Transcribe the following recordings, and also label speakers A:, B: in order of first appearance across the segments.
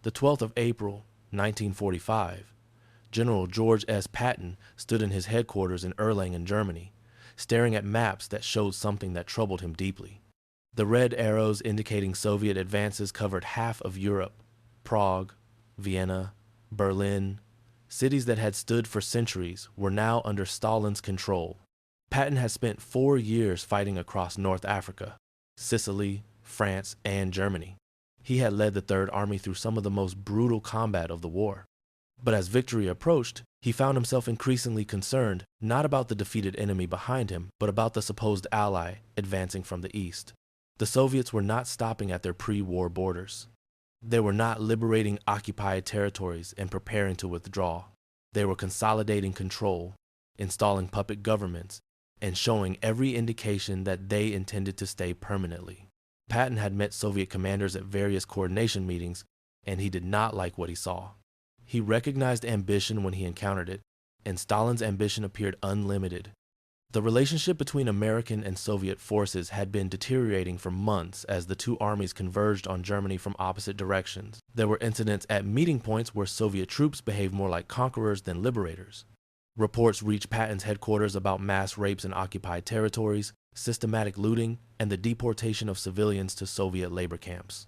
A: The 12th of April, 1945, General George S. Patton stood in his headquarters in Erlangen, Germany, staring at maps that showed something that troubled him deeply. The red arrows indicating Soviet advances covered half of Europe: Prague, Vienna, Berlin. Cities that had stood for centuries were now under Stalin's control. Patton had spent 4 years fighting across North Africa, Sicily, France, and Germany. He had led the Third Army through some of the most brutal combat of the war. But as victory approached, he found himself increasingly concerned not about the defeated enemy behind him, but about the supposed ally advancing from the east. The Soviets were not stopping at their pre-war borders. They were not liberating occupied territories and preparing to withdraw. They were consolidating control, installing puppet governments, and showing every indication that they intended to stay permanently. Patton had met Soviet commanders at various coordination meetings, and he did not like what he saw. He recognized ambition when he encountered it, and Stalin's ambition appeared unlimited. The relationship between American and Soviet forces had been deteriorating for months as the two armies converged on Germany from opposite directions. There were incidents at meeting points where Soviet troops behaved more like conquerors than liberators. Reports reached Patton's headquarters about mass rapes in occupied territories, systematic looting, and the deportation of civilians to Soviet labor camps.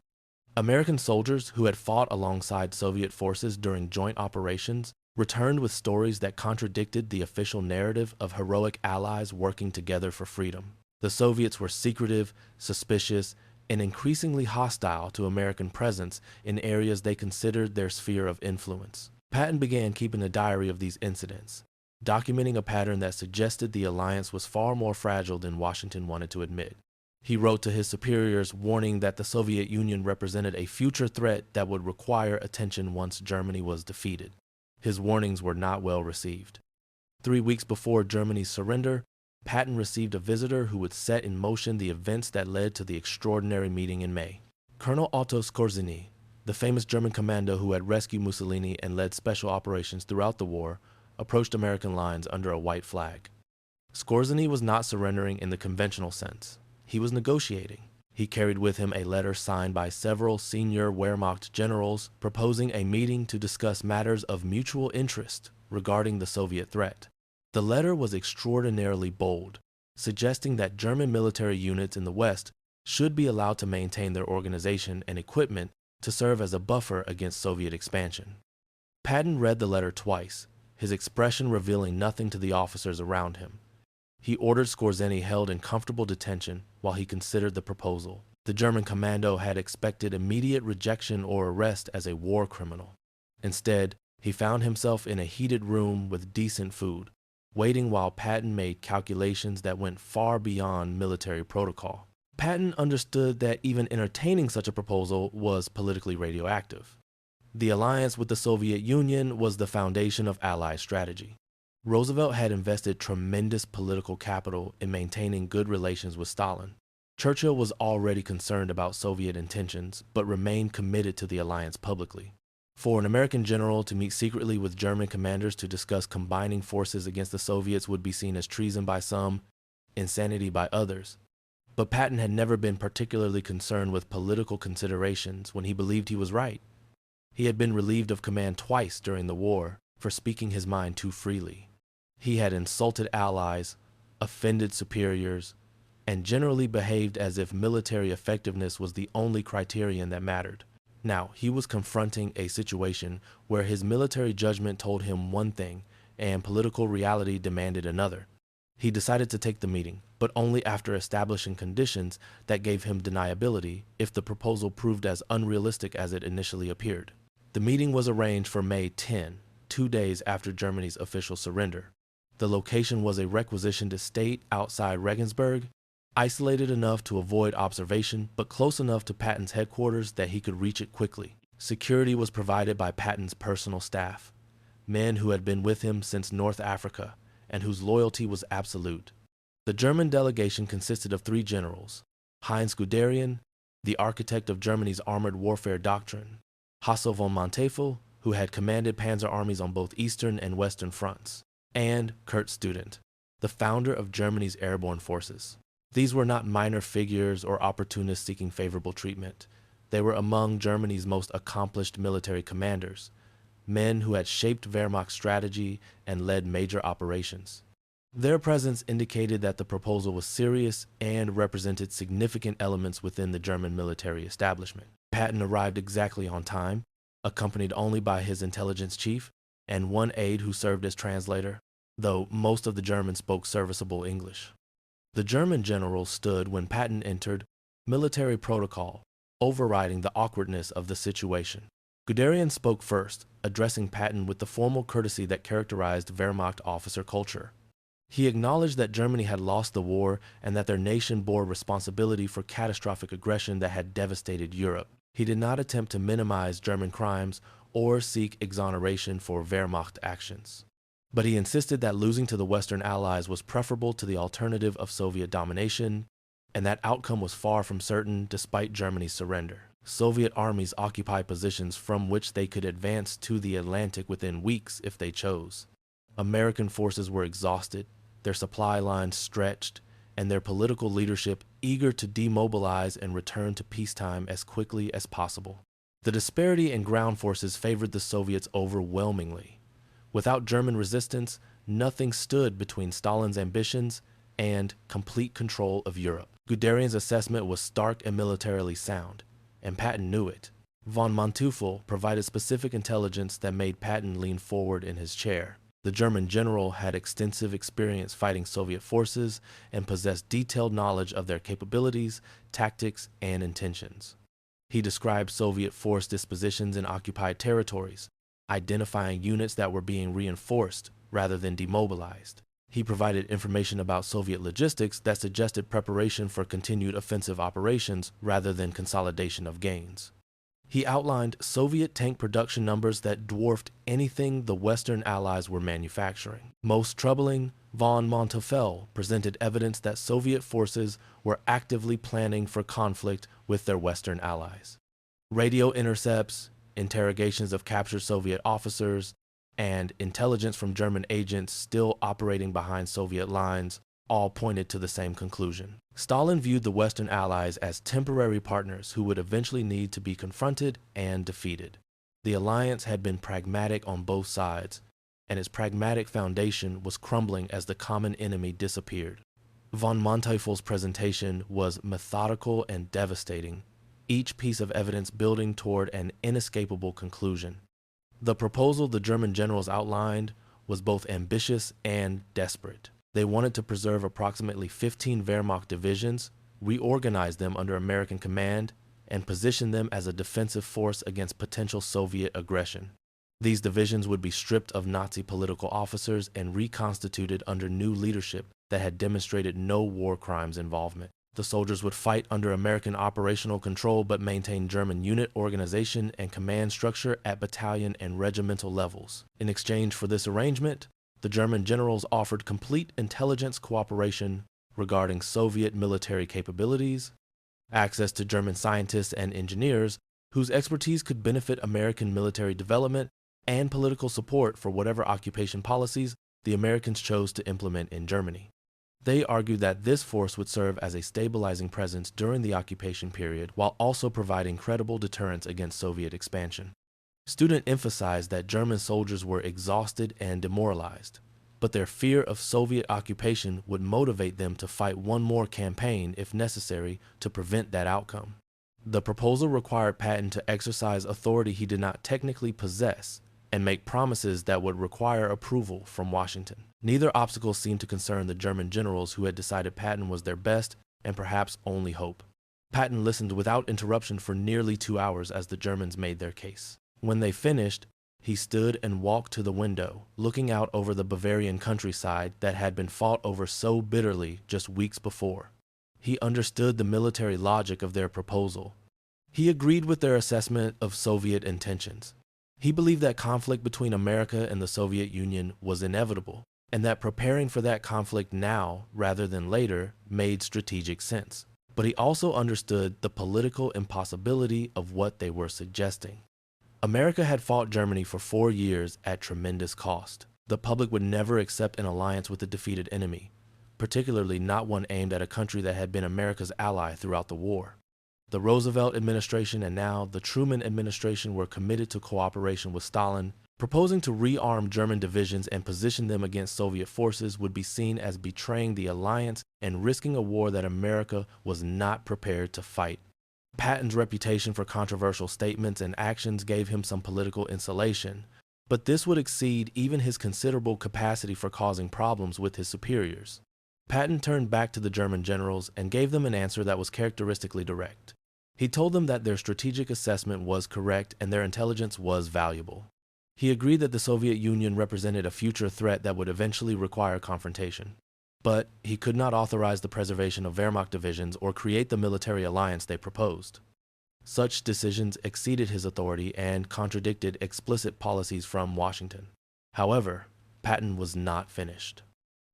A: American soldiers who had fought alongside Soviet forces during joint operations returned with stories that contradicted the official narrative of heroic allies working together for freedom. The Soviets were secretive, suspicious, and increasingly hostile to American presence in areas they considered their sphere of influence. Patton began keeping a diary of these incidents, documenting a pattern that suggested the alliance was far more fragile than Washington wanted to admit. He wrote to his superiors warning that the Soviet Union represented a future threat that would require attention once Germany was defeated. His warnings were not well received. 3 weeks before Germany's surrender, Patton received a visitor who would set in motion the events that led to the extraordinary meeting in May. Colonel Otto Skorzeny, the famous German commando who had rescued Mussolini and led special operations throughout the war, approached American lines under a white flag. Skorzeny was not surrendering in the conventional sense. He was negotiating. He carried with him a letter signed by several senior Wehrmacht generals proposing a meeting to discuss matters of mutual interest regarding the Soviet threat. The letter was extraordinarily bold, suggesting that German military units in the West should be allowed to maintain their organization and equipment to serve as a buffer against Soviet expansion. Patton read the letter twice, his expression revealing nothing to the officers around him. He ordered Skorzeny held in comfortable detention while he considered the proposal. The German commando had expected immediate rejection or arrest as a war criminal. Instead, he found himself in a heated room with decent food, waiting while Patton made calculations that went far beyond military protocol. Patton understood that even entertaining such a proposal was politically radioactive. The alliance with the Soviet Union was the foundation of Allied strategy. Roosevelt had invested tremendous political capital in maintaining good relations with Stalin. Churchill was already concerned about Soviet intentions, but remained committed to the alliance publicly. For an American general to meet secretly with German commanders to discuss combining forces against the Soviets would be seen as treason by some, insanity by others. But Patton had never been particularly concerned with political considerations when he believed he was right. He had been relieved of command twice during the war for speaking his mind too freely. He had insulted allies, offended superiors, and generally behaved as if military effectiveness was the only criterion that mattered. Now, he was confronting a situation where his military judgment told him one thing and political reality demanded another. He decided to take the meeting, but only after establishing conditions that gave him deniability if the proposal proved as unrealistic as it initially appeared. The meeting was arranged for May 10, 2 days after Germany's official surrender. The location was a requisitioned estate outside Regensburg, isolated enough to avoid observation, but close enough to Patton's headquarters that he could reach it quickly. Security was provided by Patton's personal staff, men who had been with him since North Africa and whose loyalty was absolute. The German delegation consisted of 3 generals: Heinz Guderian, the architect of Germany's armored warfare doctrine; Hasso von Manteuffel, who had commanded panzer armies on both eastern and western fronts; and Kurt Student, the founder of Germany's airborne forces. These were not minor figures or opportunists seeking favorable treatment. They were among Germany's most accomplished military commanders, men who had shaped Wehrmacht's strategy and led major operations. Their presence indicated that the proposal was serious and represented significant elements within the German military establishment. Patton arrived exactly on time, accompanied only by his intelligence chief and one aide who served as translator, though most of the Germans spoke serviceable English. The German general stood when Patton entered, military protocol, overriding the awkwardness of the situation. Guderian spoke first, addressing Patton with the formal courtesy that characterized Wehrmacht officer culture. He acknowledged that Germany had lost the war and that their nation bore responsibility for catastrophic aggression that had devastated Europe. He did not attempt to minimize German crimes or seek exoneration for Wehrmacht actions. But he insisted that losing to the Western Allies was preferable to the alternative of Soviet domination, and that outcome was far from certain despite Germany's surrender. Soviet armies occupied positions from which they could advance to the Atlantic within weeks if they chose. American forces were exhausted, their supply lines stretched, and their political leadership eager to demobilize and return to peacetime as quickly as possible. The disparity in ground forces favored the Soviets overwhelmingly. Without German resistance, nothing stood between Stalin's ambitions and complete control of Europe. Guderian's assessment was stark and militarily sound, and Patton knew it. Von Manteuffel provided specific intelligence that made Patton lean forward in his chair. The German general had extensive experience fighting Soviet forces and possessed detailed knowledge of their capabilities, tactics, and intentions. He described Soviet force dispositions in occupied territories, identifying units that were being reinforced rather than demobilized. He provided information about Soviet logistics that suggested preparation for continued offensive operations rather than consolidation of gains. He outlined Soviet tank production numbers that dwarfed anything the Western Allies were manufacturing. Most troubling, von Manteuffel presented evidence that Soviet forces were actively planning for conflict with their Western allies. Radio intercepts, interrogations of captured Soviet officers, and intelligence from German agents still operating behind Soviet lines all pointed to the same conclusion. Stalin viewed the Western Allies as temporary partners who would eventually need to be confronted and defeated. The alliance had been pragmatic on both sides, and its pragmatic foundation was crumbling as the common enemy disappeared. Von Manteuffel's presentation was methodical and devastating, each piece of evidence building toward an inescapable conclusion. The proposal the German generals outlined was both ambitious and desperate. They wanted to preserve approximately 15 Wehrmacht divisions, reorganize them under American command, and position them as a defensive force against potential Soviet aggression. These divisions would be stripped of Nazi political officers and reconstituted under new leadership that had demonstrated no war crimes involvement. The soldiers would fight under American operational control but maintain German unit organization and command structure at battalion and regimental levels. In exchange for this arrangement, the German generals offered complete intelligence cooperation regarding Soviet military capabilities, access to German scientists and engineers whose expertise could benefit American military development, and political support for whatever occupation policies the Americans chose to implement in Germany. They argued that this force would serve as a stabilizing presence during the occupation period while also providing credible deterrence against Soviet expansion. Student emphasized that German soldiers were exhausted and demoralized, but their fear of Soviet occupation would motivate them to fight one more campaign if necessary to prevent that outcome. The proposal required Patton to exercise authority he did not technically possess and make promises that would require approval from Washington. Neither obstacle seemed to concern the German generals who had decided Patton was their best and perhaps only hope. Patton listened without interruption for nearly 2 hours as the Germans made their case. When they finished, he stood and walked to the window, looking out over the Bavarian countryside that had been fought over so bitterly just weeks before. He understood the military logic of their proposal. He agreed with their assessment of Soviet intentions. He believed that conflict between America and the Soviet Union was inevitable, and that preparing for that conflict now rather than later made strategic sense. But he also understood the political impossibility of what they were suggesting. America had fought Germany for 4 years at tremendous cost. The public would never accept an alliance with a defeated enemy, particularly not one aimed at a country that had been America's ally throughout the war. The Roosevelt administration and now the Truman administration were committed to cooperation with Stalin. Proposing to rearm German divisions and position them against Soviet forces would be seen as betraying the alliance and risking a war that America was not prepared to fight. Patton's reputation for controversial statements and actions gave him some political insulation, but this would exceed even his considerable capacity for causing problems with his superiors. Patton turned back to the German generals and gave them an answer that was characteristically direct. He told them that their strategic assessment was correct and their intelligence was valuable. He agreed that the Soviet Union represented a future threat that would eventually require confrontation. But he could not authorize the preservation of Wehrmacht divisions or create the military alliance they proposed. Such decisions exceeded his authority and contradicted explicit policies from Washington. However, Patton was not finished.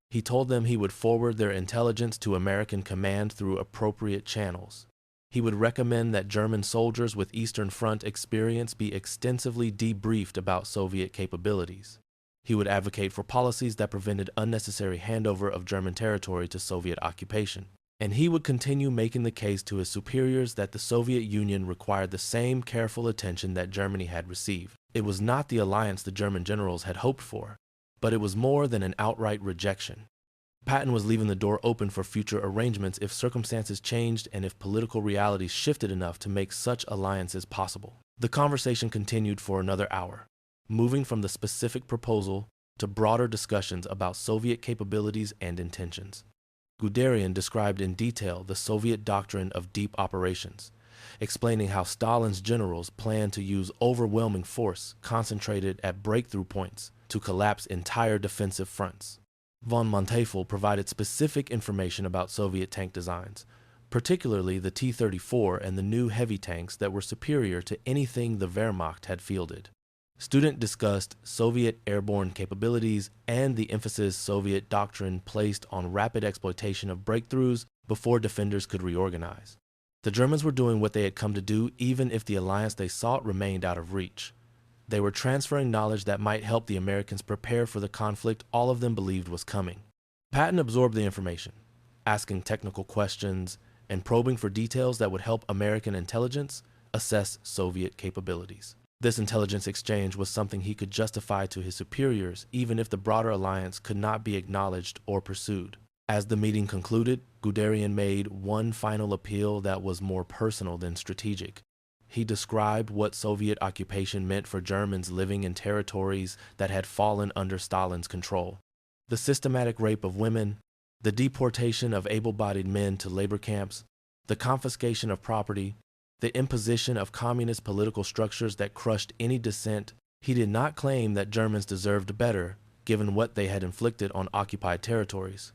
A: He told them he would forward their intelligence to American command through appropriate channels. He would recommend that German soldiers with Eastern Front experience be extensively debriefed about Soviet capabilities. He would advocate for policies that prevented unnecessary handover of German territory to Soviet occupation. And he would continue making the case to his superiors that the Soviet Union required the same careful attention that Germany had received. It was not the alliance the German generals had hoped for, but it was more than an outright rejection. Patton was leaving the door open for future arrangements if circumstances changed and if political realities shifted enough to make such alliances possible. The conversation continued for another hour, moving from the specific proposal to broader discussions about Soviet capabilities and intentions. Guderian described in detail the Soviet doctrine of deep operations, explaining how Stalin's generals planned to use overwhelming force concentrated at breakthrough points to collapse entire defensive fronts. Von Manteuffel provided specific information about Soviet tank designs, particularly the T-34 and the new heavy tanks that were superior to anything the Wehrmacht had fielded. Student discussed Soviet airborne capabilities and the emphasis Soviet doctrine placed on rapid exploitation of breakthroughs before defenders could reorganize. The Germans were doing what they had come to do even if the alliance they sought remained out of reach. They were transferring knowledge that might help the Americans prepare for the conflict all of them believed was coming. Patton absorbed the information, asking technical questions and probing for details that would help American intelligence assess Soviet capabilities. This intelligence exchange was something he could justify to his superiors even if the broader alliance could not be acknowledged or pursued. As the meeting concluded, Guderian made one final appeal that was more personal than strategic. He described what Soviet occupation meant for Germans living in territories that had fallen under Stalin's control. The systematic rape of women, the deportation of able-bodied men to labor camps, the confiscation of property, the imposition of communist political structures that crushed any dissent. He did not claim that Germans deserved better, given what they had inflicted on occupied territories.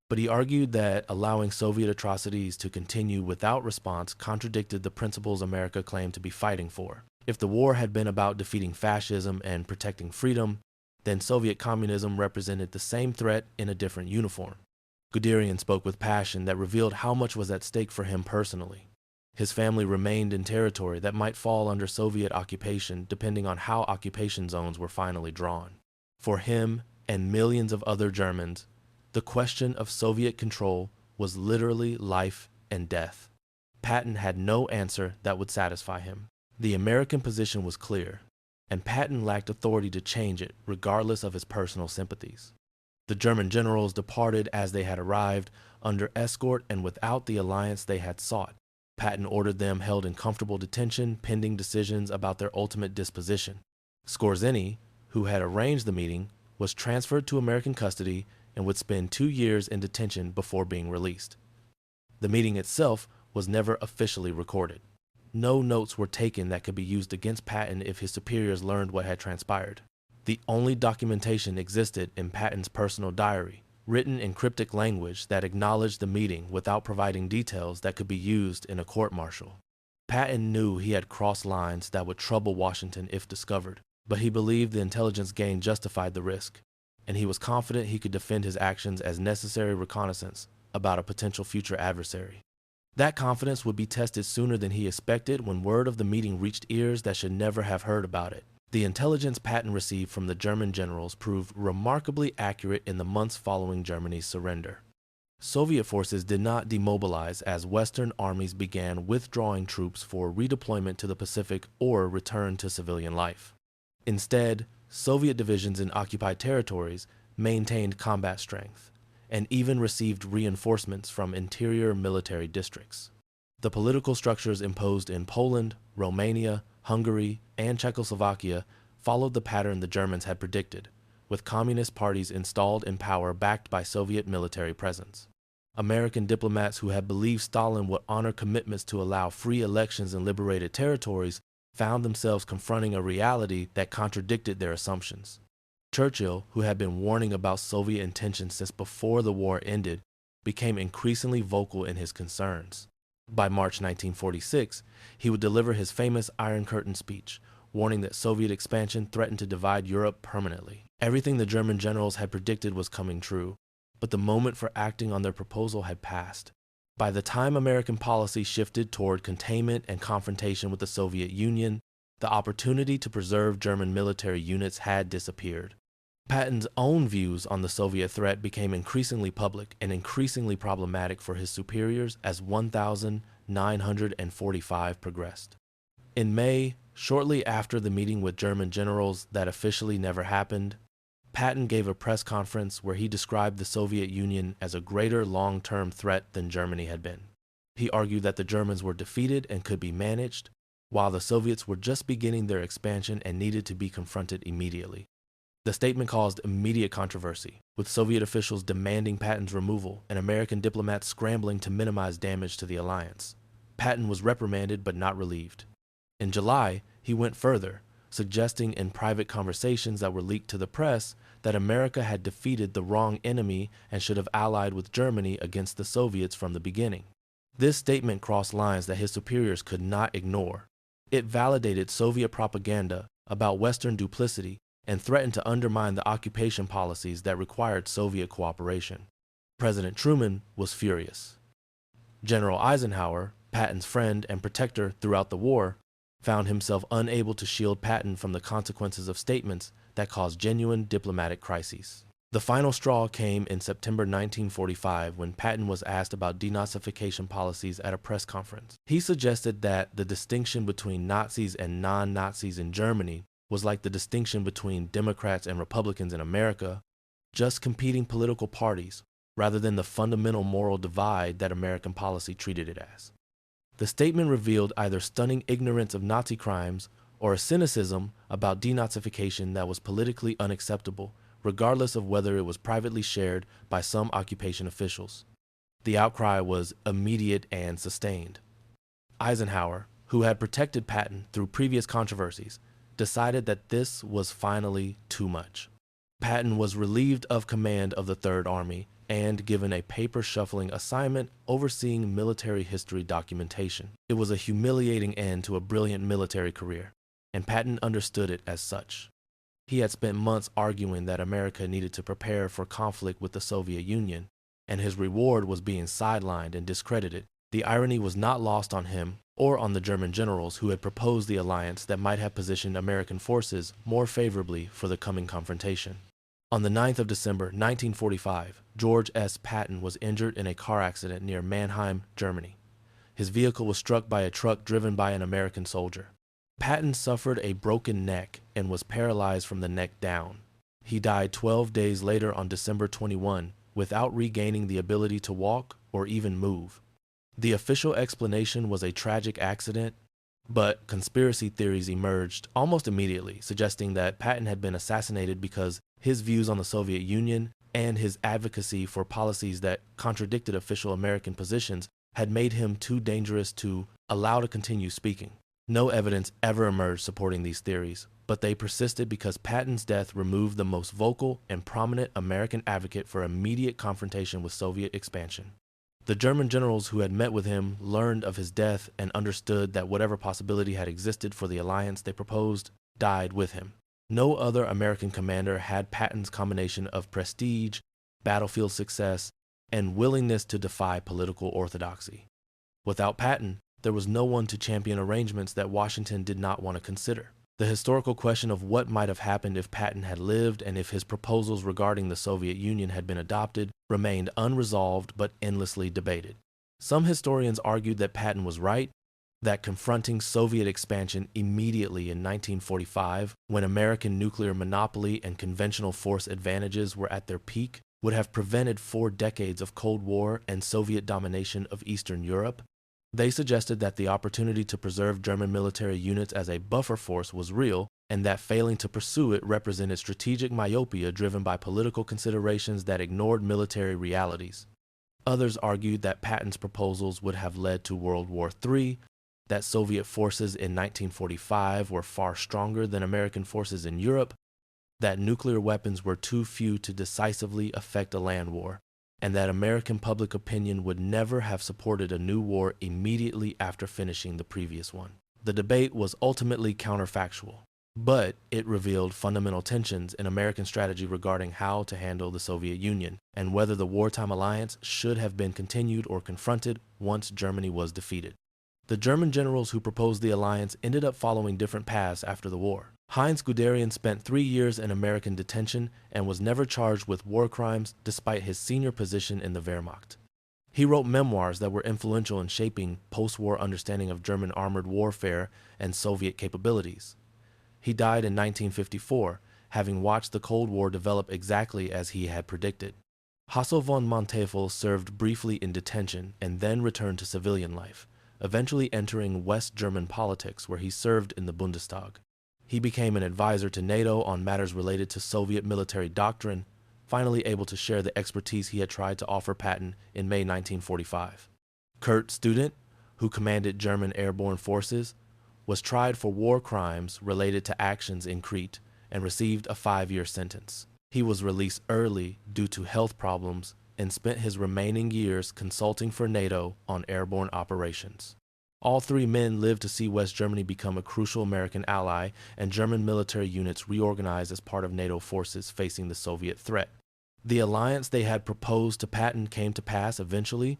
A: But he argued that allowing Soviet atrocities to continue without response contradicted the principles America claimed to be fighting for. If the war had been about defeating fascism and protecting freedom, then Soviet communism represented the same threat in a different uniform. Guderian spoke with passion that revealed how much was at stake for him personally. His family remained in territory that might fall under Soviet occupation depending on how occupation zones were finally drawn. For him and millions of other Germans, the question of Soviet control was literally life and death. Patton had no answer that would satisfy him. The American position was clear, and Patton lacked authority to change it regardless of his personal sympathies. The German generals departed as they had arrived, under escort and without the alliance they had sought. Patton ordered them held in comfortable detention pending decisions about their ultimate disposition. Skorzeny, who had arranged the meeting, was transferred to American custody and would spend 2 years in detention before being released. The meeting itself was never officially recorded. No notes were taken that could be used against Patton if his superiors learned what had transpired. The only documentation existed in Patton's personal diary, written in cryptic language that acknowledged the meeting without providing details that could be used in a court-martial. Patton knew he had crossed lines that would trouble Washington if discovered, but he believed the intelligence gain justified the risk, and he was confident he could defend his actions as necessary reconnaissance about a potential future adversary. That confidence would be tested sooner than he expected when word of the meeting reached ears that should never have heard about it. The intelligence Patton received from the German generals proved remarkably accurate in the months following Germany's surrender. Soviet forces did not demobilize as Western armies began withdrawing troops for redeployment to the Pacific or return to civilian life. Instead, Soviet divisions in occupied territories maintained combat strength and even received reinforcements from interior military districts. The political structures imposed in Poland, Romania, Hungary, and Czechoslovakia followed the pattern the Germans had predicted, with communist parties installed in power backed by Soviet military presence. American diplomats who had believed Stalin would honor commitments to allow free elections in liberated territories found themselves confronting a reality that contradicted their assumptions. Churchill, who had been warning about Soviet intentions since before the war ended, became increasingly vocal in his concerns. By March 1946, he would deliver his famous Iron Curtain speech, warning that Soviet expansion threatened to divide Europe permanently. Everything the German generals had predicted was coming true, but the moment for acting on their proposal had passed. By the time American policy shifted toward containment and confrontation with the Soviet Union, the opportunity to preserve German military units had disappeared. Patton's own views on the Soviet threat became increasingly public and increasingly problematic for his superiors as 1945 progressed. In May, shortly after the meeting with German generals that officially never happened, Patton gave a press conference where he described the Soviet Union as a greater long-term threat than Germany had been. He argued that the Germans were defeated and could be managed, while the Soviets were just beginning their expansion and needed to be confronted immediately. The statement caused immediate controversy, with Soviet officials demanding Patton's removal and American diplomats scrambling to minimize damage to the alliance. Patton was reprimanded but not relieved. In July, he went further, suggesting in private conversations that were leaked to the press that America had defeated the wrong enemy and should have allied with Germany against the Soviets from the beginning. This statement crossed lines that his superiors could not ignore. It validated Soviet propaganda about Western duplicity and threatened to undermine the occupation policies that required Soviet cooperation. President Truman was furious. General Eisenhower, Patton's friend and protector throughout the war, found himself unable to shield Patton from the consequences of statements that caused genuine diplomatic crises. The final straw came in September 1945 when Patton was asked about denazification policies at a press conference. He suggested that the distinction between Nazis and non-Nazis in Germany was like the distinction between Democrats and Republicans in America, just competing political parties rather than the fundamental moral divide that American policy treated it as. The statement revealed either stunning ignorance of Nazi crimes or a cynicism about denazification that was politically unacceptable, regardless of whether it was privately shared by some occupation officials. The outcry was immediate and sustained. Eisenhower, who had protected Patton through previous controversies, decided that this was finally too much. Patton was relieved of command of the Third Army and given a paper-shuffling assignment overseeing military history documentation. It was a humiliating end to a brilliant military career, and Patton understood it as such. He had spent months arguing that America needed to prepare for conflict with the Soviet Union, and his reward was being sidelined and discredited. The irony was not lost on him or on the German generals who had proposed the alliance that might have positioned American forces more favorably for the coming confrontation. On the 9th of December 1945, George S. Patton was injured in a car accident near Mannheim, Germany. His vehicle was struck by a truck driven by an American soldier. Patton suffered a broken neck and was paralyzed from the neck down. He died 12 days later on December 21 without regaining the ability to walk or even move. The official explanation was a tragic accident, but conspiracy theories emerged almost immediately, suggesting that Patton had been assassinated because his views on the Soviet Union and his advocacy for policies that contradicted official American positions had made him too dangerous to allow to continue speaking. No evidence ever emerged supporting these theories, but they persisted because Patton's death removed the most vocal and prominent American advocate for immediate confrontation with Soviet expansion. The German generals who had met with him learned of his death and understood that whatever possibility had existed for the alliance they proposed died with him. No other American commander had Patton's combination of prestige, battlefield success, and willingness to defy political orthodoxy. Without Patton, there was no one to champion arrangements that Washington did not want to consider. The historical question of what might have happened if Patton had lived and if his proposals regarding the Soviet Union had been adopted remained unresolved but endlessly debated. Some historians argued that Patton was right, that confronting Soviet expansion immediately in 1945, when American nuclear monopoly and conventional force advantages were at their peak, would have prevented 4 decades of Cold War and Soviet domination of Eastern Europe. They suggested that the opportunity to preserve German military units as a buffer force was real, and that failing to pursue it represented strategic myopia driven by political considerations that ignored military realities. Others argued that Patton's proposals would have led to World War III, that Soviet forces in 1945 were far stronger than American forces in Europe, that nuclear weapons were too few to decisively affect a land war, and that American public opinion would never have supported a new war immediately after finishing the previous one. The debate was ultimately counterfactual, but it revealed fundamental tensions in American strategy regarding how to handle the Soviet Union and whether the wartime alliance should have been continued or confronted once Germany was defeated. The German generals who proposed the alliance ended up following different paths after the war. Heinz Guderian spent 3 years in American detention and was never charged with war crimes despite his senior position in the Wehrmacht. He wrote memoirs that were influential in shaping post-war understanding of German armored warfare and Soviet capabilities. He died in 1954, having watched the Cold War develop exactly as he had predicted. Hasso von Manteuffel served briefly in detention and then returned to civilian life, eventually entering West German politics where he served in the Bundestag. He became an advisor to NATO on matters related to Soviet military doctrine, finally able to share the expertise he had tried to offer Patton in May 1945. Kurt Student, who commanded German airborne forces, was tried for war crimes related to actions in Crete and received a 5-year sentence. He was released early due to health problems and spent his remaining years consulting for NATO on airborne operations. All 3 men lived to see West Germany become a crucial American ally and German military units reorganized as part of NATO forces facing the Soviet threat. The alliance they had proposed to Patton came to pass eventually,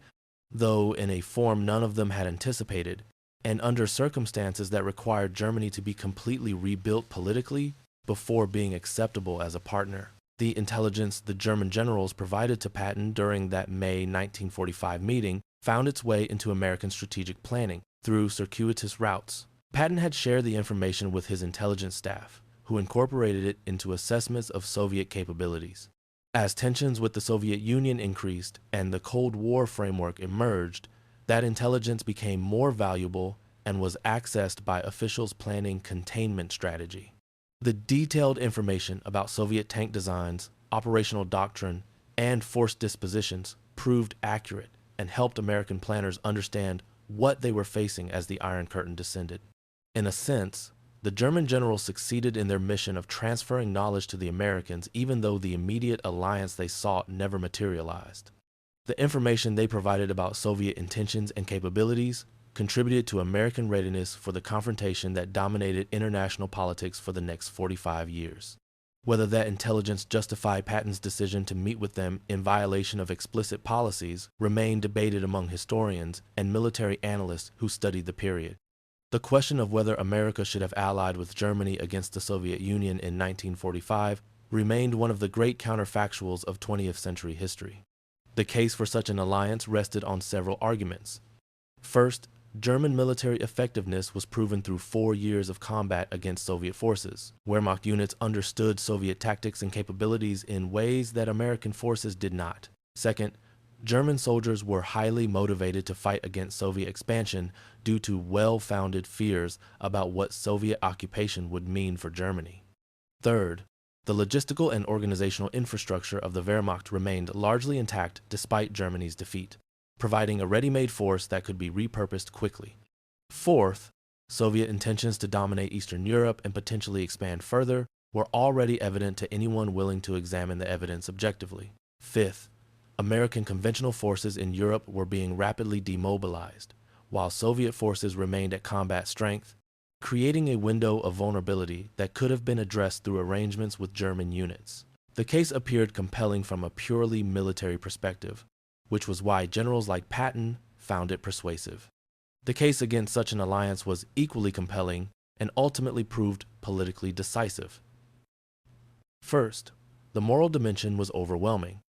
A: though in a form none of them had anticipated, and under circumstances that required Germany to be completely rebuilt politically before being acceptable as a partner. The intelligence the German generals provided to Patton during that May 1945 meeting found its way into American strategic planning through circuitous routes. Patton had shared the information with his intelligence staff, who incorporated it into assessments of Soviet capabilities. As tensions with the Soviet Union increased and the Cold War framework emerged, that intelligence became more valuable and was accessed by officials planning containment strategy. The detailed information about Soviet tank designs, operational doctrine, and force dispositions proved accurate and helped American planners understand what they were facing as the Iron Curtain descended. In a sense, the German generals succeeded in their mission of transferring knowledge to the Americans even though the immediate alliance they sought never materialized. The information they provided about Soviet intentions and capabilities contributed to American readiness for the confrontation that dominated international politics for the next 45 years. Whether that intelligence justified Patton's decision to meet with them in violation of explicit policies remained debated among historians and military analysts who studied the period. The question of whether America should have allied with Germany against the Soviet Union in 1945 remained one of the great counterfactuals of 20th century history. The case for such an alliance rested on several arguments. First, German military effectiveness was proven through 4 years of combat against Soviet forces. Wehrmacht units understood Soviet tactics and capabilities in ways that American forces did not. Second, German soldiers were highly motivated to fight against Soviet expansion due to well-founded fears about what Soviet occupation would mean for Germany. Third, the logistical and organizational infrastructure of the Wehrmacht remained largely intact despite Germany's defeat, providing a ready-made force that could be repurposed quickly. Fourth, Soviet intentions to dominate Eastern Europe and potentially expand further were already evident to anyone willing to examine the evidence objectively. Fifth, American conventional forces in Europe were being rapidly demobilized, while Soviet forces remained at combat strength, creating a window of vulnerability that could have been addressed through arrangements with German units. The case appeared compelling from a purely military perspective, which was why generals like Patton found it persuasive. The case against such an alliance was equally compelling and ultimately proved politically decisive. First, the moral dimension was overwhelming.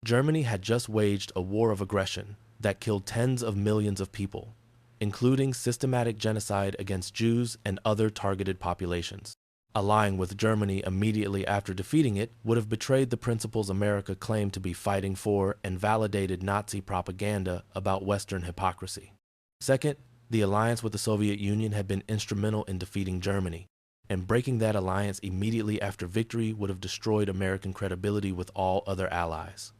A: Germany had just waged a war of aggression that killed tens of millions of people, including systematic genocide against Jews and other targeted populations. Allying with Germany immediately after defeating it would have betrayed the principles America claimed to be fighting for and validated Nazi propaganda about Western hypocrisy. Second, the alliance with the Soviet Union had been instrumental in defeating Germany, and breaking that alliance immediately after victory would have destroyed American credibility with all other allies.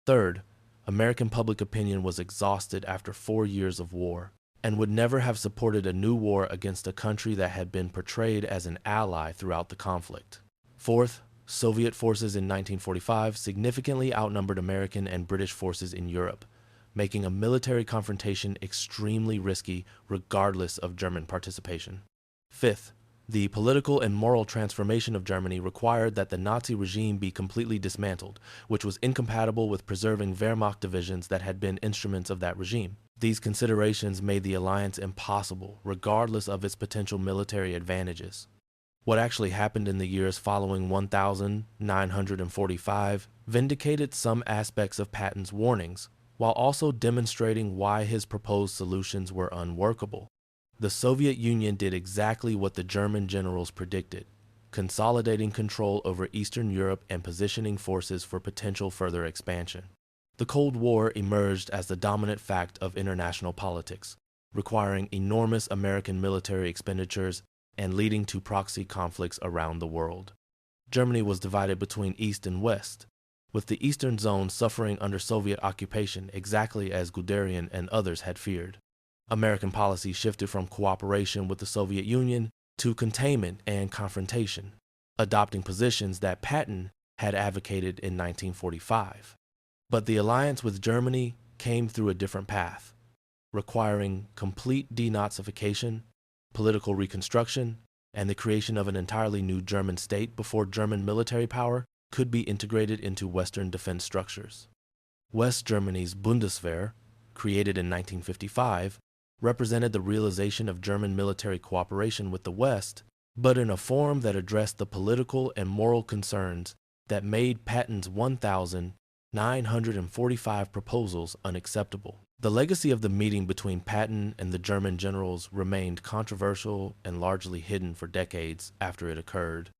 A: Third, American public opinion was exhausted after 4 years of war, and would never have supported a new war against a country that had been portrayed as an ally throughout the conflict. Fourth, Soviet forces in 1945 significantly outnumbered American and British forces in Europe, making a military confrontation extremely risky regardless of German participation. Fifth, the political and moral transformation of Germany required that the Nazi regime be completely dismantled, which was incompatible with preserving Wehrmacht divisions that had been instruments of that regime. These considerations made the alliance impossible, regardless of its potential military advantages. What actually happened in the years following 1945 vindicated some aspects of Patton's warnings, while also demonstrating why his proposed solutions were unworkable. The Soviet Union did exactly what the German generals predicted, consolidating control over Eastern Europe and positioning forces for potential further expansion. The Cold War emerged as the dominant fact of international politics, requiring enormous American military expenditures and leading to proxy conflicts around the world. Germany was divided between East and West, with the Eastern Zone suffering under Soviet occupation exactly as Guderian and others had feared. American policy shifted from cooperation with the Soviet Union to containment and confrontation, adopting positions that Patton had advocated in 1945. But the alliance with Germany came through a different path, requiring complete denazification, political reconstruction, and the creation of an entirely new German state before German military power could be integrated into Western defense structures. West Germany's Bundeswehr, created in 1955, represented the realization of German military cooperation with the West, but in a form that addressed the political and moral concerns that made Patton's 1,945 proposals unacceptable. The legacy of the meeting between Patton and the German generals remained controversial and largely hidden for decades after it occurred.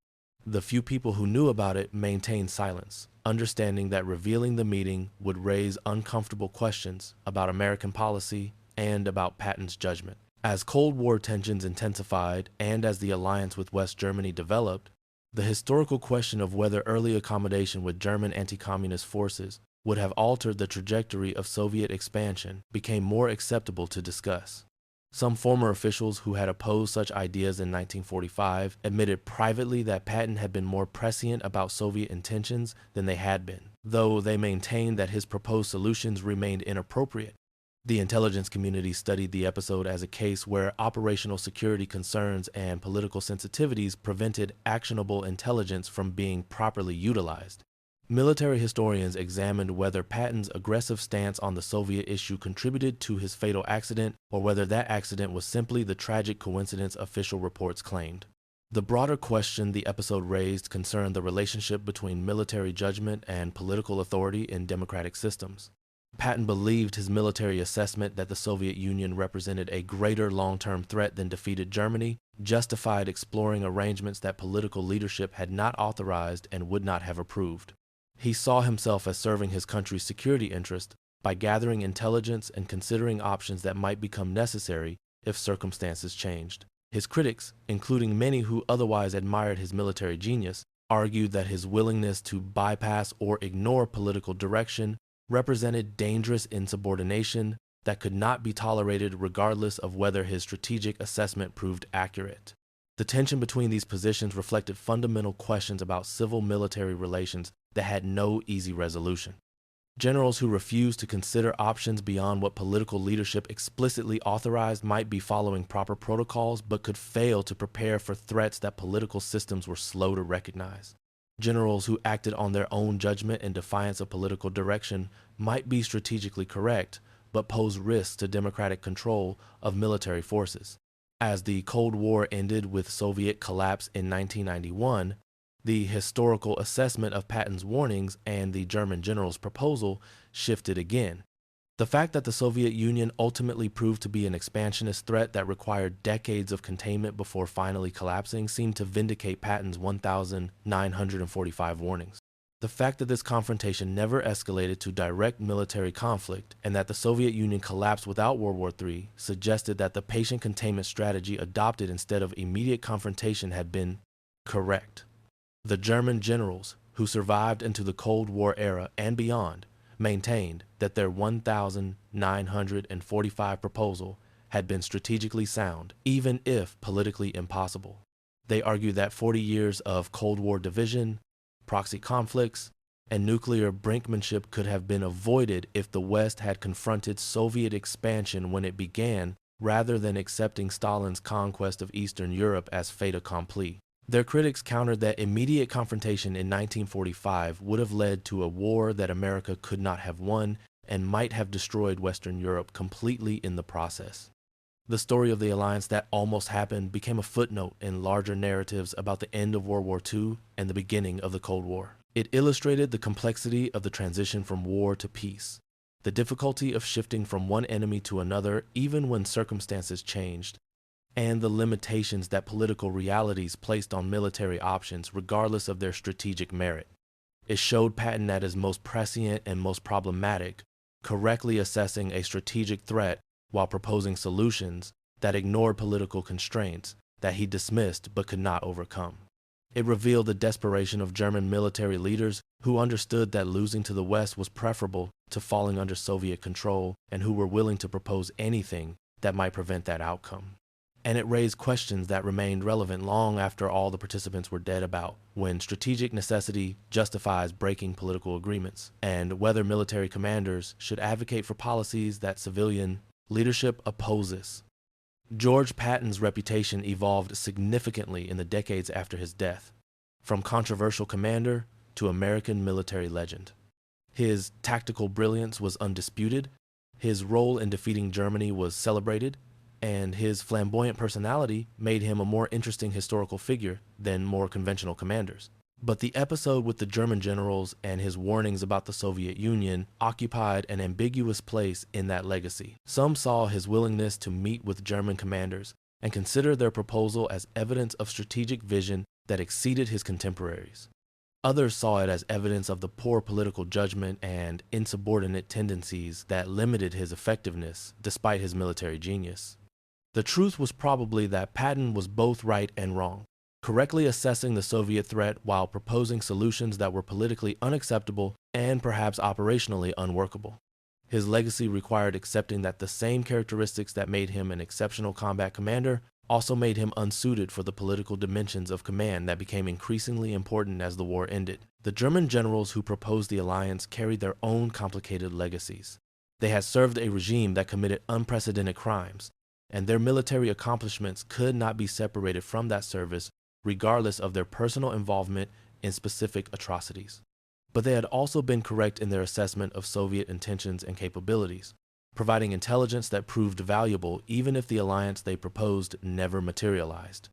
A: The few people who knew about it maintained silence, understanding that revealing the meeting would raise uncomfortable questions about American policy and about Patton's judgment. As Cold War tensions intensified and as the alliance with West Germany developed, the historical question of whether early accommodation with German anti-communist forces would have altered the trajectory of Soviet expansion became more acceptable to discuss. Some former officials who had opposed such ideas in 1945 admitted privately that Patton had been more prescient about Soviet intentions than they had been, though they maintained that his proposed solutions remained inappropriate. The intelligence community studied the episode as a case where operational security concerns and political sensitivities prevented actionable intelligence from being properly utilized. Military historians examined whether Patton's aggressive stance on the Soviet issue contributed to his fatal accident or whether that accident was simply the tragic coincidence official reports claimed. The broader question the episode raised concerned the relationship between military judgment and political authority in democratic systems. Patton believed his military assessment that the Soviet Union represented a greater long-term threat than defeated Germany justified exploring arrangements that political leadership had not authorized and would not have approved. He saw himself as serving his country's security interest by gathering intelligence and considering options that might become necessary if circumstances changed. His critics, including many who otherwise admired his military genius, argued that his willingness to bypass or ignore political direction represented dangerous insubordination that could not be tolerated regardless of whether his strategic assessment proved accurate. The tension between these positions reflected fundamental questions about civil-military relations that had no easy resolution. Generals who refused to consider options beyond what political leadership explicitly authorized might be following proper protocols but could fail to prepare for threats that political systems were slow to recognize. Generals who acted on their own judgment in defiance of political direction might be strategically correct, but pose risks to democratic control of military forces. As the Cold War ended with Soviet collapse in 1991, the historical assessment of Patton's warnings and the German general's proposal shifted again. The fact that the Soviet Union ultimately proved to be an expansionist threat that required decades of containment before finally collapsing seemed to vindicate Patton's 1,945 warnings. The fact that this confrontation never escalated to direct military conflict and that the Soviet Union collapsed without World War III suggested that the patient containment strategy adopted instead of immediate confrontation had been correct. The German generals, who survived into the Cold War era and beyond, maintained that their 1,945 proposal had been strategically sound, even if politically impossible. They argued that 40 years of Cold War division, proxy conflicts, and nuclear brinkmanship could have been avoided if the West had confronted Soviet expansion when it began, rather than accepting Stalin's conquest of Eastern Europe as fait accompli. Their critics countered that immediate confrontation in 1945 would have led to a war that America could not have won and might have destroyed Western Europe completely in the process. The story of the alliance that almost happened became a footnote in larger narratives about the end of World War II and the beginning of the Cold War. It illustrated the complexity of the transition from war to peace, the difficulty of shifting from one enemy to another even when circumstances changed, and the limitations that political realities placed on military options regardless of their strategic merit. It showed Patton at his most prescient and most problematic, correctly assessing a strategic threat while proposing solutions that ignored political constraints that he dismissed but could not overcome. It revealed the desperation of German military leaders who understood that losing to the West was preferable to falling under Soviet control and who were willing to propose anything that might prevent that outcome. And it raised questions that remained relevant long after all the participants were dead about when strategic necessity justifies breaking political agreements, and whether military commanders should advocate for policies that civilian leadership opposes. George Patton's reputation evolved significantly in the decades after his death, from controversial commander to American military legend. His tactical brilliance was undisputed, his role in defeating Germany was celebrated, and his flamboyant personality made him a more interesting historical figure than more conventional commanders. But the episode with the German generals and his warnings about the Soviet Union occupied an ambiguous place in that legacy. Some saw his willingness to meet with German commanders and consider their proposal as evidence of strategic vision that exceeded his contemporaries. Others saw it as evidence of the poor political judgment and insubordinate tendencies that limited his effectiveness despite his military genius. The truth was probably that Patton was both right and wrong, correctly assessing the Soviet threat while proposing solutions that were politically unacceptable and perhaps operationally unworkable. His legacy required accepting that the same characteristics that made him an exceptional combat commander also made him unsuited for the political dimensions of command that became increasingly important as the war ended. The German generals who proposed the alliance carried their own complicated legacies. They had served a regime that committed unprecedented crimes, and their military accomplishments could not be separated from that service regardless of their personal involvement in specific atrocities. But they had also been correct in their assessment of Soviet intentions and capabilities, providing intelligence that proved valuable even if the alliance they proposed never materialized.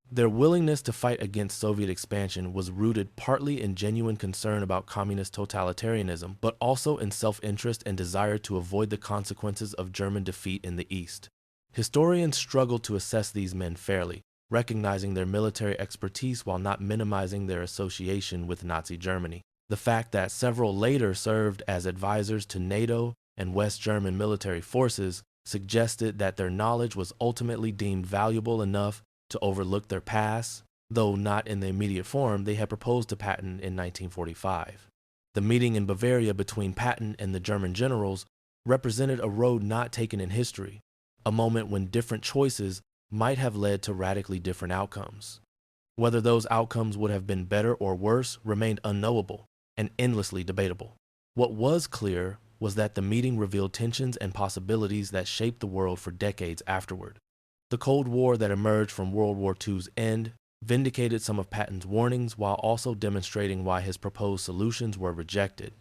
A: Their willingness to fight against Soviet expansion was rooted partly in genuine concern about communist totalitarianism, but also in self-interest and desire to avoid the consequences of German defeat in the East. Historians struggled to assess these men fairly, recognizing their military expertise while not minimizing their association with Nazi Germany. The fact that several later served as advisors to NATO and West German military forces suggested that their knowledge was ultimately deemed valuable enough to overlook their past, though not in the immediate form they had proposed to Patton in 1945. The meeting in Bavaria between Patton and the German generals represented a road not taken in history, a moment when different choices might have led to radically different outcomes. Whether those outcomes would have been better or worse remained unknowable and endlessly debatable. What was clear was that the meeting revealed tensions and possibilities that shaped the world for decades afterward. The Cold War that emerged from World War II's end vindicated some of Patton's warnings while also demonstrating why his proposed solutions were rejected.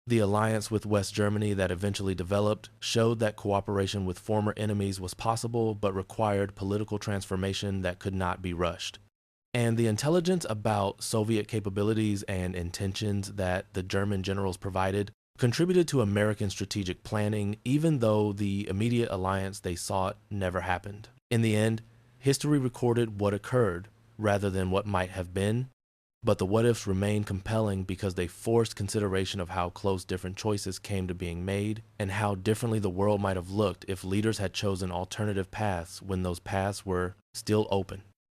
A: The alliance with West Germany that eventually developed showed that cooperation with former enemies was possible but required political transformation that could not be rushed. And the intelligence about Soviet capabilities and intentions that the German generals provided contributed to American strategic planning, even though the immediate alliance they sought never happened. In the end, history recorded what occurred rather than what might have been, but the what-ifs remain compelling because they forced consideration of how close different choices came to being made and how differently the world might have looked if leaders had chosen alternative paths when those paths were still open.